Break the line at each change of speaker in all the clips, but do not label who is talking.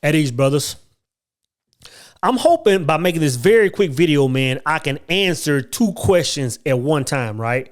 At ease, brothers. I'm hoping by making this very quick video, man, I can answer two questions at one time, right?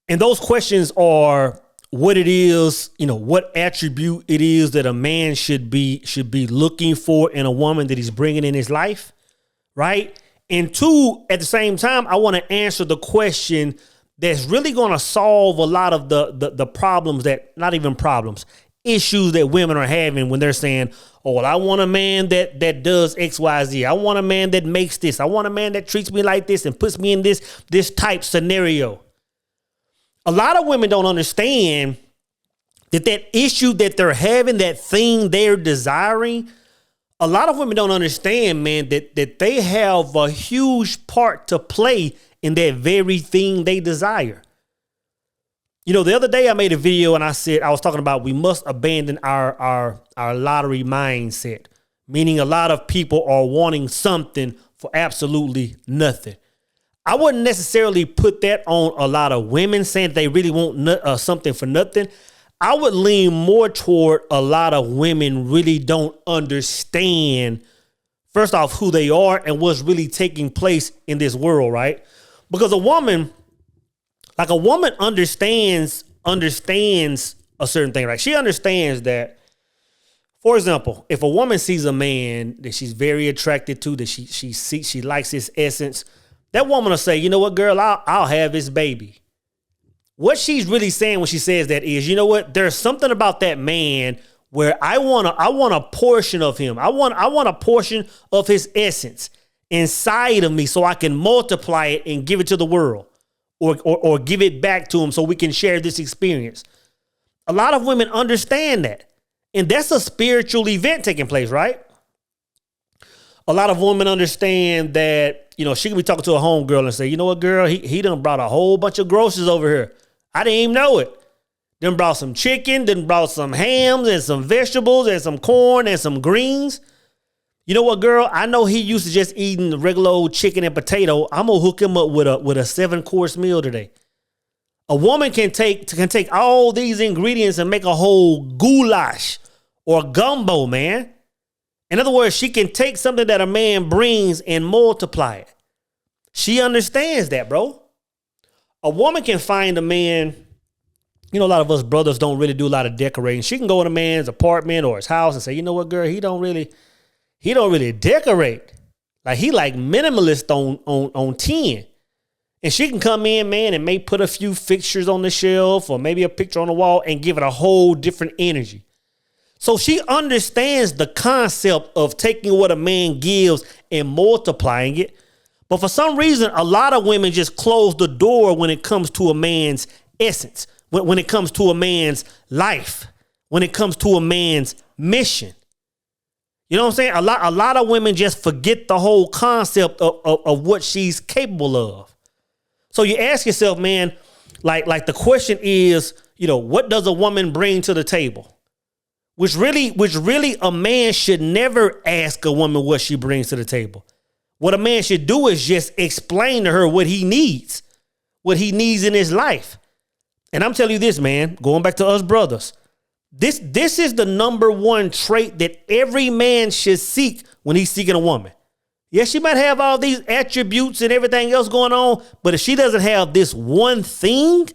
And those questions are what it is, what attribute it is that a man should be looking for in a woman that he's bringing in his life, right? And two, at the same time, I want to answer the question that's really going to solve a lot of the problems that, not even problems, issues that women are having when they're saying, oh, well, I want a man that does X, Y, Z. I want a man that makes this. I want a man that treats me like this and puts me in this type scenario. A lot of women don't understand that issue that they're having, that thing they're desiring. A lot of women don't understand, man, that they have a huge part to play in that very thing they desire. The other day I made a video and I was talking about we must abandon our lottery mindset, meaning a lot of people are wanting something for absolutely nothing. I wouldn't necessarily put that on a lot of women saying they really want something for nothing. I would lean more toward a lot of women really don't understand, first off, who they are and what's really taking place in this world, right? Because a woman understands a certain thing, right? She understands that, for example, if a woman sees a man that she's very attracted to, that she likes his essence, that woman will say, you know what, girl, I'll have his baby. What she's really saying when she says that is, you know what, there's something about that man where I want a portion of him. I want a portion of his essence inside of me so I can multiply it and give it to the world or give it back to him so we can share this experience. A lot of women understand that. And that's a spiritual event taking place, right? A lot of women understand that, she can be talking to a homegirl and say, you know what, girl, he done brought a whole bunch of groceries over here. I didn't even know it. Done brought some chicken, done brought some hams and some vegetables and some corn and some greens. You know what, girl? I know he used to just eating the regular old chicken and potato. I'm gonna hook him up with a 7-course meal today. A woman can take all these ingredients and make a whole goulash or gumbo, man. In other words, she can take something that a man brings and multiply it. She understands that, bro. A woman can find a man. A lot of us brothers don't really do a lot of decorating. She can go in a man's apartment or his house and say, you know what, girl, he don't really decorate. He like minimalist on 10. And she can come in, man, and may put a few fixtures on the shelf or maybe a picture on the wall and give it a whole different energy. So she understands the concept of taking what a man gives and multiplying it. But for some reason, a lot of women just close the door when it comes to a man's essence, when it comes to a man's life, when it comes to a man's mission. You know what I'm saying? A lot of women just forget the whole concept of what she's capable of. So you ask yourself, man, like the question is, what does a woman bring to the table? Which really a man should never ask a woman what she brings to the table. What a man should do is just explain to her what he needs in his life. And I'm telling you this, man, going back to us brothers, this is the number one trait that every man should seek when he's seeking a woman. Yes, she might have all these attributes and everything else going on, but if she doesn't have this one thing,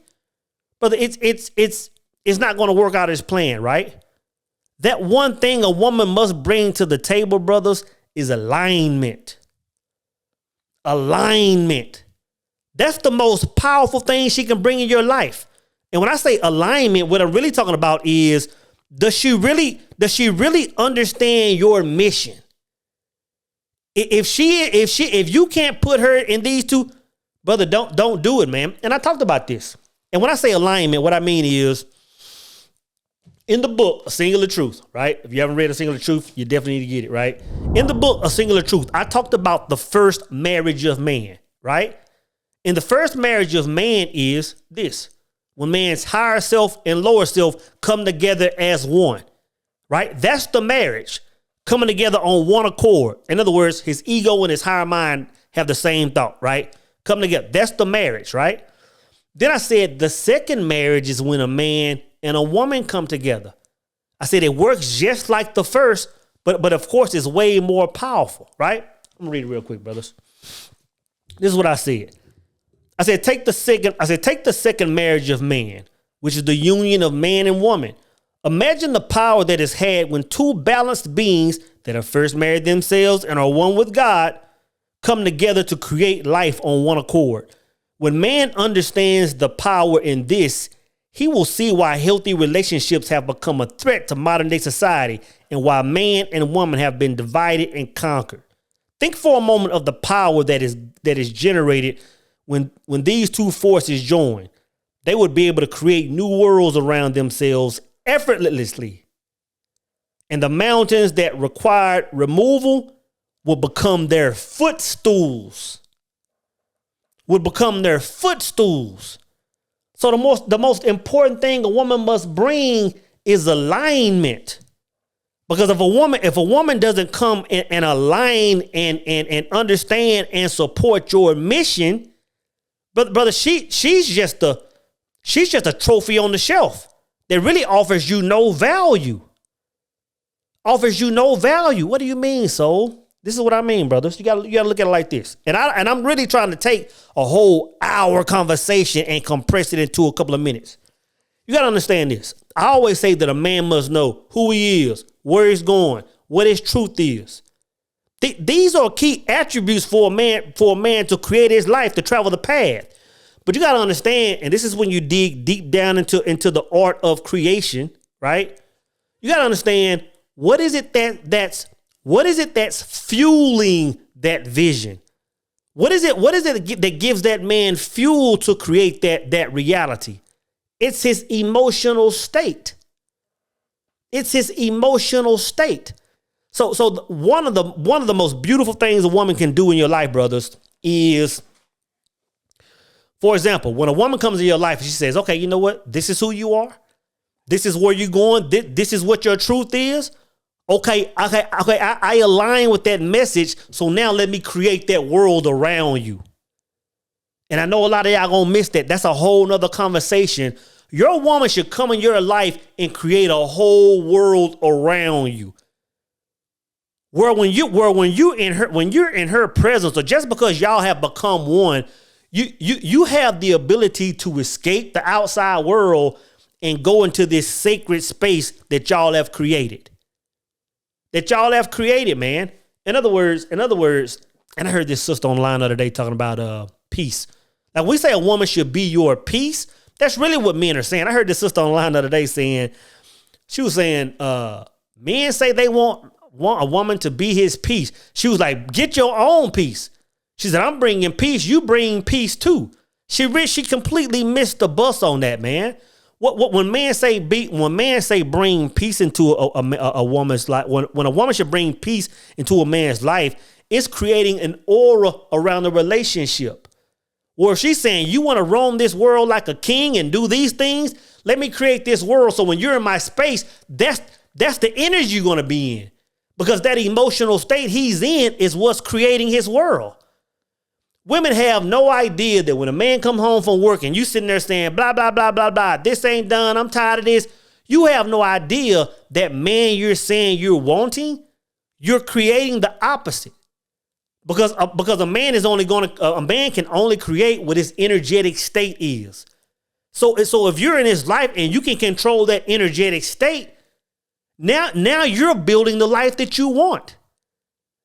brother, it's not going to work out as planned, right? That one thing a woman must bring to the table, brothers, is alignment. Alignment. That's the most powerful thing she can bring in your life. And when I say alignment, what I'm really talking about is, does she really understand your mission? If you can't put her in these two, brother, don't do it, man. And I talked about this. And when I say alignment, what I mean is, in the book, A Singular Truth, right? If you haven't read A Singular Truth, you definitely need to get it, right? In the book, A Singular Truth, I talked about the first marriage of man, right? And the first marriage of man is this: when man's higher self and lower self come together as one, right? That's the marriage, coming together on one accord. In other words, his ego and his higher mind have the same thought, right? Come together. That's the marriage, right? Then I said the second marriage is when a man and a woman come together. I said it works just like the first, But of course, it's way more powerful, right? I'm gonna read it real quick, brothers. This is what I said. I said, take the second marriage of man, which is the union of man and woman. Imagine the power that is had when two balanced beings that have first married themselves and are one with God come together to create life on one accord. When man understands the power in this, he will see why healthy relationships have become a threat to modern day society and why man and woman have been divided and conquered. Think for a moment of the power that is generated when these two forces join. They would be able to create new worlds around themselves effortlessly. And the mountains that required removal will become their footstools. So the most important thing a woman must bring is alignment. Because if a woman doesn't come and align and understand and support your mission, brother, she's just a trophy on the shelf that really offers you no value. What do you mean, soul? This is what I mean, brothers. You gotta look at it like this. And I'm really trying to take a whole hour conversation and compress it into a couple of minutes. You gotta understand this. I always say that a man must know who he is, where he's going, what his truth is. These are key attributes for a man to create his life, to travel the path. But you gotta understand, and this is when you dig deep down into the art of creation, right? You gotta understand what is it that's fueling that vision? What is it that gives that man fuel to create that reality? It's his emotional state. So one of the most beautiful things a woman can do in your life, brothers, is, for example, when a woman comes in your life and she says, okay, you know what? This is who you are. This is where you're going. This is what your truth is. Okay, I align with that message. So now let me create that world around you. And I know a lot of y'all gonna miss that. That's a whole nother conversation. Your woman should come in your life and create a whole world around you. When you're in her presence, or just because y'all have become one, you have the ability to escape the outside world and go into this sacred space that y'all have created. Man. In other words, and I heard this sister online the other day talking about peace. Like, we say a woman should be your peace. That's really what men are saying. I heard this sister online the other day saying, men say they want a woman to be his peace. She was like, get your own peace. She said, I'm bringing peace. You bring peace too. She completely missed the bus on that, man. When men say bring peace into a woman's life, when a woman should bring peace into a man's life, it's creating an aura around the relationship. Or if she's saying, you want to roam this world like a king and do these things, let me create this world so when you're in my space, that's the energy you're going to be in. Because that emotional state he's in is what's creating his world. Women have no idea that when a man come home from work and you sitting there saying, blah, blah, blah, blah, blah, this ain't done, I'm tired of this. You have no idea that man you're saying you're wanting, you're creating the opposite. Because a man can only create what his energetic state is. So if you're in his life and you can control that energetic state, now you're building the life that you want.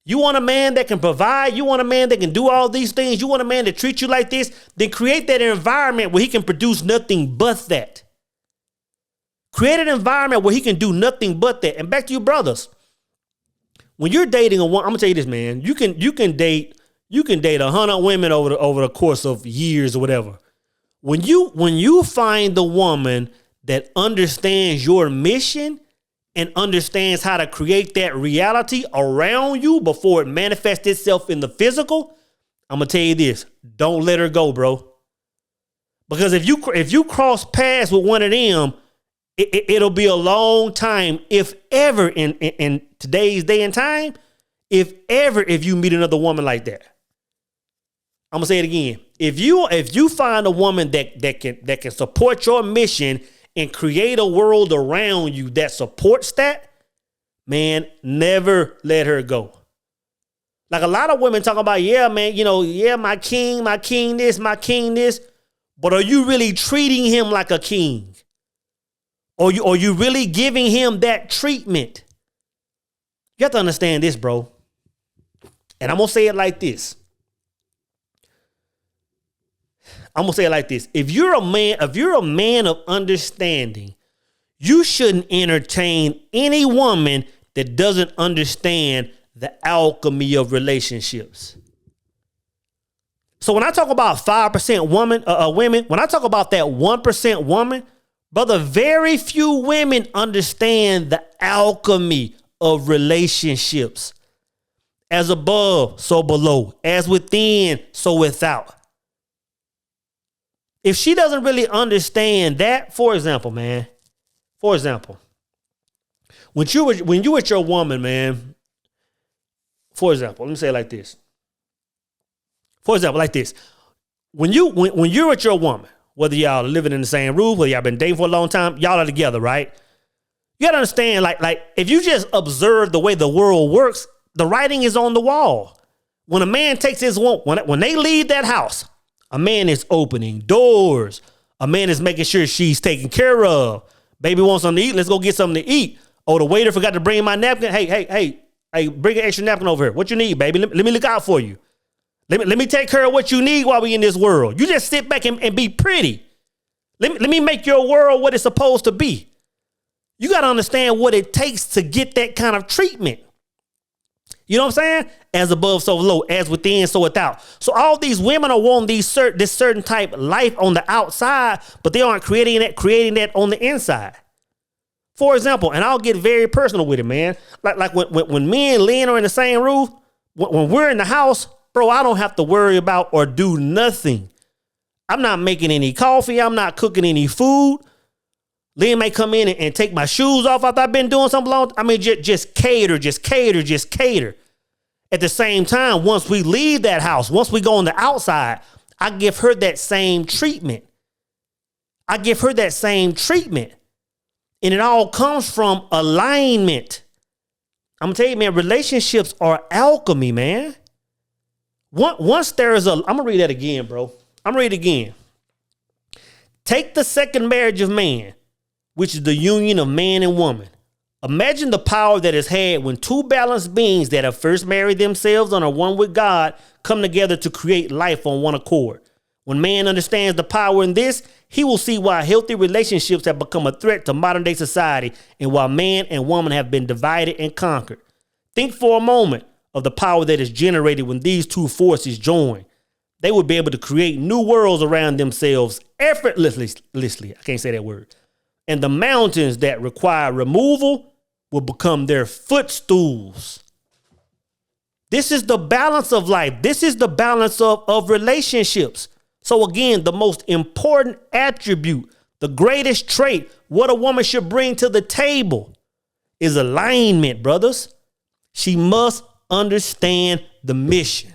You want a man that can provide. You want a man that can do all these things. You want a man to treat you like this. Then create that environment where he can produce nothing but that. Create an environment where he can do nothing but that. And back to you, brothers. When you're dating a woman, I'm gonna tell you this, man. You can date 100 women over the course of years or whatever. When you find the woman that understands your mission and understands how to create that reality around you before it manifests itself in the physical, I'm gonna tell you this: don't let her go, bro. Because if you cross paths with one of them, it'll be a long time, if ever, in today's day and time, if you meet another woman like that. I'm gonna say it again. If you find a woman that can support your mission and create a world around you that supports that, man, never let her go. Like a lot of women talk about, yeah, man, yeah, my king this, my king this. But are you really treating him like a king? Or you really giving him that treatment? You have to understand this, bro. And I'm going to say it like this. If you're a man of understanding, you shouldn't entertain any woman that doesn't understand the alchemy of relationships. So when I talk about 5% women, when I talk about that 1% woman, brother, very few women understand the alchemy of relationships. As above, so below. As within, so without. If she doesn't really understand that, for example, when you with your woman, man, for example, let me say it like this. For example, like this. When you're with your woman, whether y'all are living in the same roof, whether y'all been dating for a long time, y'all are together, right? You gotta understand, like if you just observe the way the world works, the writing is on the wall. When a man takes his woman, when they leave that house, a man is opening doors. A man is making sure she's taken care of. Baby wants something to eat. Let's go get something to eat. Oh, the waiter forgot to bring my napkin. Hey, bring an extra napkin over here. What you need, baby? Let me look out for you. Let me take care of what you need while we in this world. You just sit back and be pretty. Let me make your world what it's supposed to be. You got to understand what it takes to get that kind of treatment. You know what I'm saying? As above, so below. As within, so without. So all these women are wanting this certain type of life on the outside, but they aren't creating that on the inside. For example, and I'll get very personal with it, man. Like when me and Lynn are in the same roof, when we're in the house, bro, I don't have to worry about or do nothing. I'm not making any coffee. I'm not cooking any food. Lynn may come in and take my shoes off after I've been doing something long. I mean, just cater. At the same time, once we leave that house, once we go on the outside, I give her that same treatment. And it all comes from alignment. I'm going to tell you, man, relationships are alchemy, man. Once there is I'm going to read that again, bro. I'm going to read it again. Take the second marriage of man, which is the union of man and woman. Imagine the power that is had when two balanced beings that have first married themselves and are one with God come together to create life on one accord. When man understands the power in this, he will see why healthy relationships have become a threat to modern day society and why man and woman have been divided and conquered. Think for a moment of the power that is generated when these two forces join. They would be able to create new worlds around themselves effortlessly. I can't say that word. And the mountains that require removal will become their footstools. This is the balance of life. This is the balance of relationships. So again, the most important attribute, the greatest trait, what a woman should bring to the table is alignment, brothers. She must understand the mission.